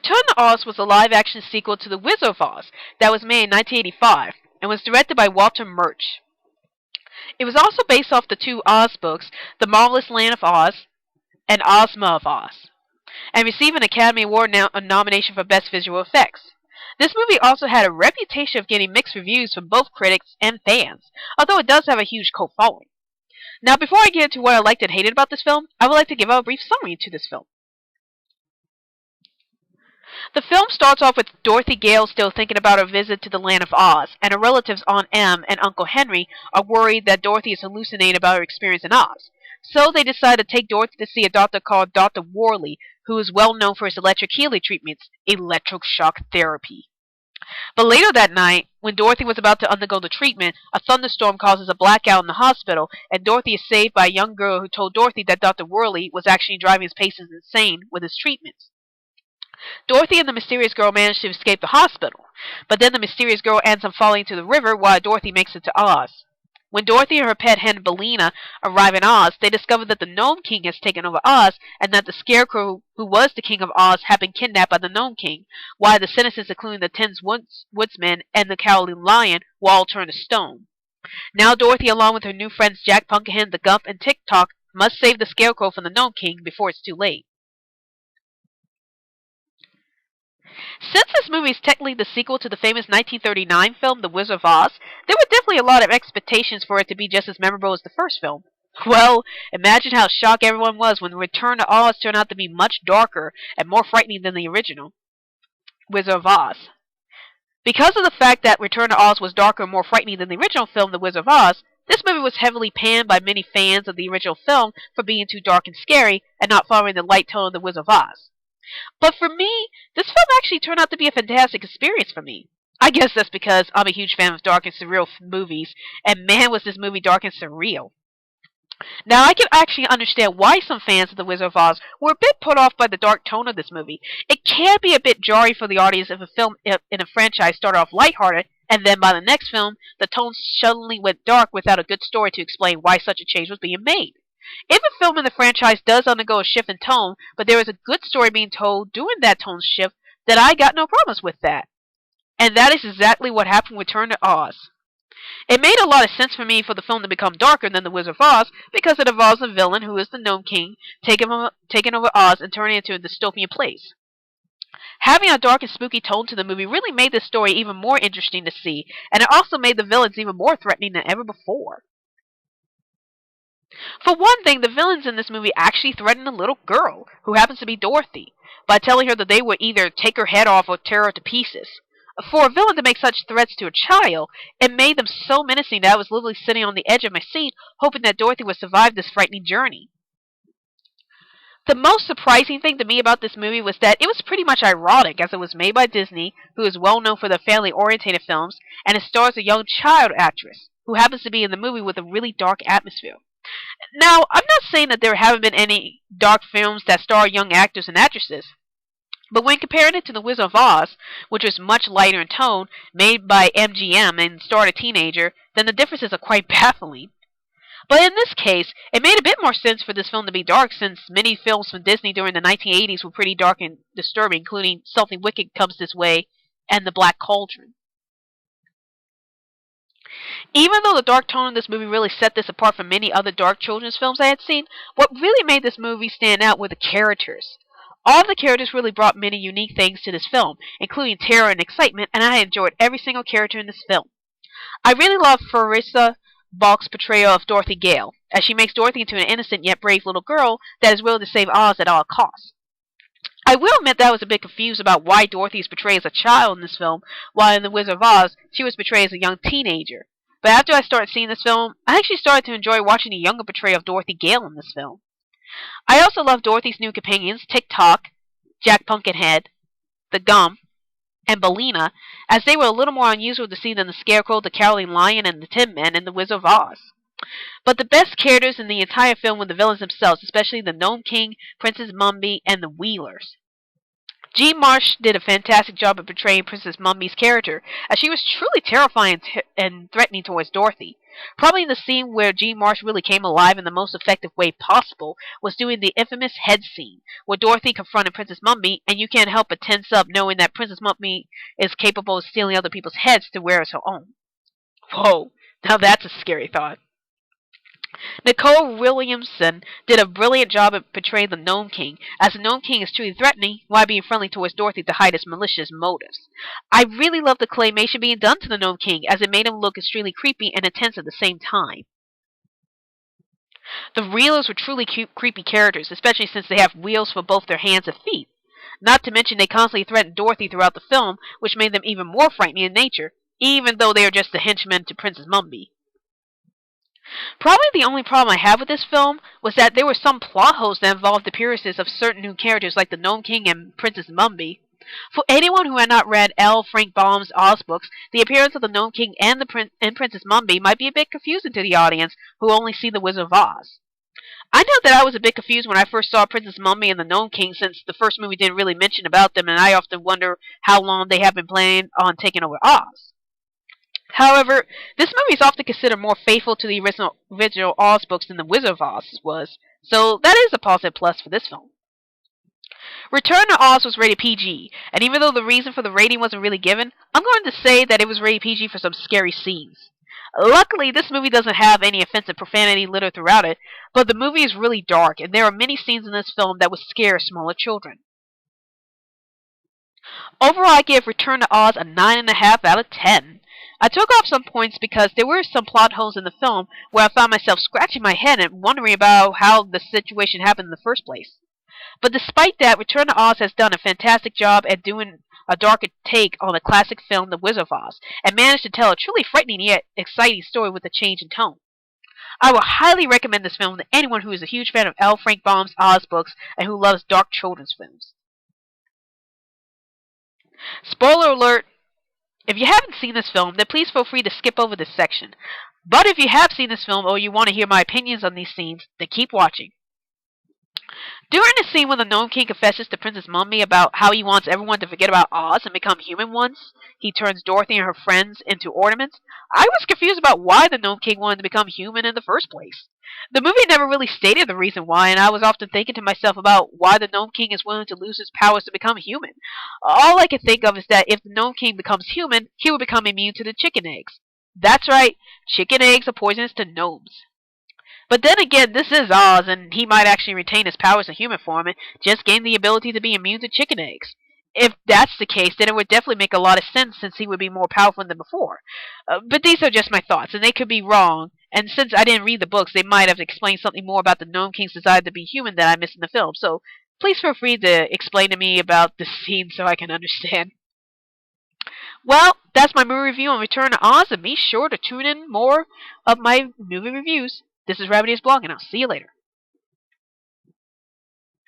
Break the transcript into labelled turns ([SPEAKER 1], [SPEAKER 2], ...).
[SPEAKER 1] Return to Oz was a live-action sequel to The Wizard of Oz that was made in 1985 and was directed by Walter Murch. It was also based off the two Oz books, The Marvelous Land of Oz and Ozma of Oz, and received an Academy Award nomination for Best Visual Effects. This movie also had a reputation of getting mixed reviews from both critics and fans, although it does have a huge cult following. Now, before I get into what I liked and hated about this film, I would like to give a brief summary to this film. The film starts off with Dorothy Gale still thinking about her visit to the Land of Oz, and her relatives Aunt Em and Uncle Henry are worried that Dorothy is hallucinating about her experience in Oz. So they decide to take Dorothy to see a doctor called Dr. Worley, who is well known for his electric healing treatments, electroshock therapy. But later that night, when Dorothy was about to undergo the treatment, a thunderstorm causes a blackout in the hospital, and Dorothy is saved by a young girl who told Dorothy that Dr. Worley was actually driving his patients insane with his treatments. Dorothy and the mysterious girl manage to escape the hospital, but then the mysterious girl ends up falling into the river while Dorothy makes it to Oz. When Dorothy and her pet hen Billina arrive in Oz, they discover that the Gnome King has taken over Oz, and that the Scarecrow, who was the King of Oz, had been kidnapped by the Gnome King, while the citizens, including the Tin Woodsman and the Cowardly Lion, will all turn to stone. Now Dorothy, along with her new friends Jack Pumpkinhead, the Gump, and Tick-Tock, must save the Scarecrow from the Gnome King before it's too late. Since this movie is technically the sequel to the famous 1939 film The Wizard of Oz, there were definitely a lot of expectations for it to be just as memorable as the first film. Well, imagine how shocked everyone was when Return to Oz turned out to be much darker and more frightening than the original Wizard of Oz. Because of the fact that Return to Oz was darker and more frightening than the original film The Wizard of Oz, this movie was heavily panned by many fans of the original film for being too dark and scary and not following the light tone of The Wizard of Oz. But for me, this film actually turned out to be a fantastic experience for me. I guess that's because I'm a huge fan of dark and surreal movies, and man was this movie dark and surreal. Now, I can actually understand why some fans of The Wizard of Oz were a bit put off by the dark tone of this movie. It can be a bit jarring for the audience if a film in a franchise started off lighthearted, and then by the next film, the tone suddenly went dark without a good story to explain why such a change was being made. If a film in the franchise does undergo a shift in tone, but there is a good story being told during that tone shift, then I got no problems with that. And that is exactly what happened with Return to Oz. It made a lot of sense for me for the film to become darker than The Wizard of Oz, because it involves a villain who is the Gnome King, taking over Oz and turning it into a dystopian place. Having a dark and spooky tone to the movie really made this story even more interesting to see, and it also made the villains even more threatening than ever before. For one thing, the villains in this movie actually threaten a little girl, who happens to be Dorothy, by telling her that they would either take her head off or tear her to pieces. For a villain to make such threats to a child, it made them so menacing that I was literally sitting on the edge of my seat, hoping that Dorothy would survive this frightening journey. The most surprising thing to me about this movie was that it was pretty much ironic, as it was made by Disney, who is well known for their family-oriented films, and it stars a young child actress, who happens to be in the movie with a really dark atmosphere. Now, I'm not saying that there haven't been any dark films that star young actors and actresses, but when comparing it to The Wizard of Oz, which was much lighter in tone, made by MGM and starred a teenager, then the differences are quite baffling. But in this case, it made a bit more sense for this film to be dark, since many films from Disney during the 1980s were pretty dark and disturbing, including Something Wicked Comes This Way and The Black Cauldron. Even though the dark tone of this movie really set this apart from many other dark children's films I had seen, what really made this movie stand out were the characters. All of the characters really brought many unique things to this film, including terror and excitement, and I enjoyed every single character in this film. I really loved Farissa Balk's portrayal of Dorothy Gale, as she makes Dorothy into an innocent yet brave little girl that is willing to save Oz at all costs. I will admit that I was a bit confused about why Dorothy is portrayed as a child in this film, while in The Wizard of Oz, she was portrayed as a young teenager. But after I started seeing this film, I actually started to enjoy watching the younger portrayal of Dorothy Gale in this film. I also love Dorothy's new companions, Tick-Tock, Jack Pumpkinhead, the Gump, and Billina, as they were a little more unusual to see than the Scarecrow, the Cowardly Lion, and the Tin Man in The Wizard of Oz. But the best characters in the entire film were the villains themselves, especially the Gnome King, Princess Mumby, and the Wheelers. Jean Marsh did a fantastic job of portraying Princess Mummy's character, as she was truly terrifying and threatening towards Dorothy. Probably the scene where Jean Marsh really came alive in the most effective way possible was doing the infamous head scene, where Dorothy confronted Princess Mummy, and you can't help but tense up knowing that Princess Mummy is capable of stealing other people's heads to wear as her own. Whoa, now that's a scary thought. Nicole Williamson did a brilliant job at portraying the Gnome King, as the Gnome King is truly threatening while being friendly towards Dorothy to hide his malicious motives. I really loved the claymation being done to the Gnome King, as it made him look extremely creepy and intense at the same time. The Reelers were truly creepy characters, especially since they have wheels for both their hands and feet. Not to mention they constantly threatened Dorothy throughout the film, which made them even more frightening in nature, even though they are just the henchmen to Princess Mummy. Probably the only problem I have with this film was that there were some plot holes that involved the appearances of certain new characters like the Gnome King and Princess Mumby. For anyone who had not read L. Frank Baum's Oz books, the appearance of the Gnome King and Princess Mumby might be a bit confusing to the audience who only see the Wizard of Oz. I know that I was a bit confused when I first saw Princess Mummy and the Gnome King, since the first movie didn't really mention about them, and I often wonder how long they have been planning on taking over Oz. However, this movie is often considered more faithful to the original Oz books than The Wizard of Oz was, so that is a positive plus for this film. Return to Oz was rated PG, and even though the reason for the rating wasn't really given, I'm going to say that it was rated PG for some scary scenes. Luckily, this movie doesn't have any offensive profanity littered throughout it, but the movie is really dark, and there are many scenes in this film that would scare smaller children. Overall, I give Return to Oz a 9.5 out of 10. I took off some points because there were some plot holes in the film where I found myself scratching my head and wondering about how the situation happened in the first place. But despite that, Return to Oz has done a fantastic job at doing a darker take on the classic film The Wizard of Oz, and managed to tell a truly frightening yet exciting story with a change in tone. I will highly recommend this film to anyone who is a huge fan of L. Frank Baum's Oz books and who loves dark children's films. Spoiler alert! If you haven't seen this film, then please feel free to skip over this section. But if you have seen this film or you want to hear my opinions on these scenes, then keep watching. During the scene when the Gnome King confesses to Princess Mummy about how he wants everyone to forget about Oz and become human once he turns Dorothy and her friends into ornaments, I was confused about why the Gnome King wanted to become human in the first place. The movie never really stated the reason why, and I was often thinking to myself about why the Gnome King is willing to lose his powers to become human. All I can think of is that if the Gnome King becomes human, he will become immune to the chicken eggs. That's right, chicken eggs are poisonous to gnomes. But then again, this is Oz, and he might actually retain his powers in human form and just gain the ability to be immune to chicken eggs. If that's the case, then it would definitely make a lot of sense since he would be more powerful than before. But these are just my thoughts, and they could be wrong, and since I didn't read the books, they might have explained something more about the Gnome King's desire to be human that I missed in the film, so please feel free to explain to me about this scene so I can understand. Well, that's my movie review on Return to Oz, and be sure to tune in more of my movie reviews. This is Rabbitearsblog, and I'll see you later.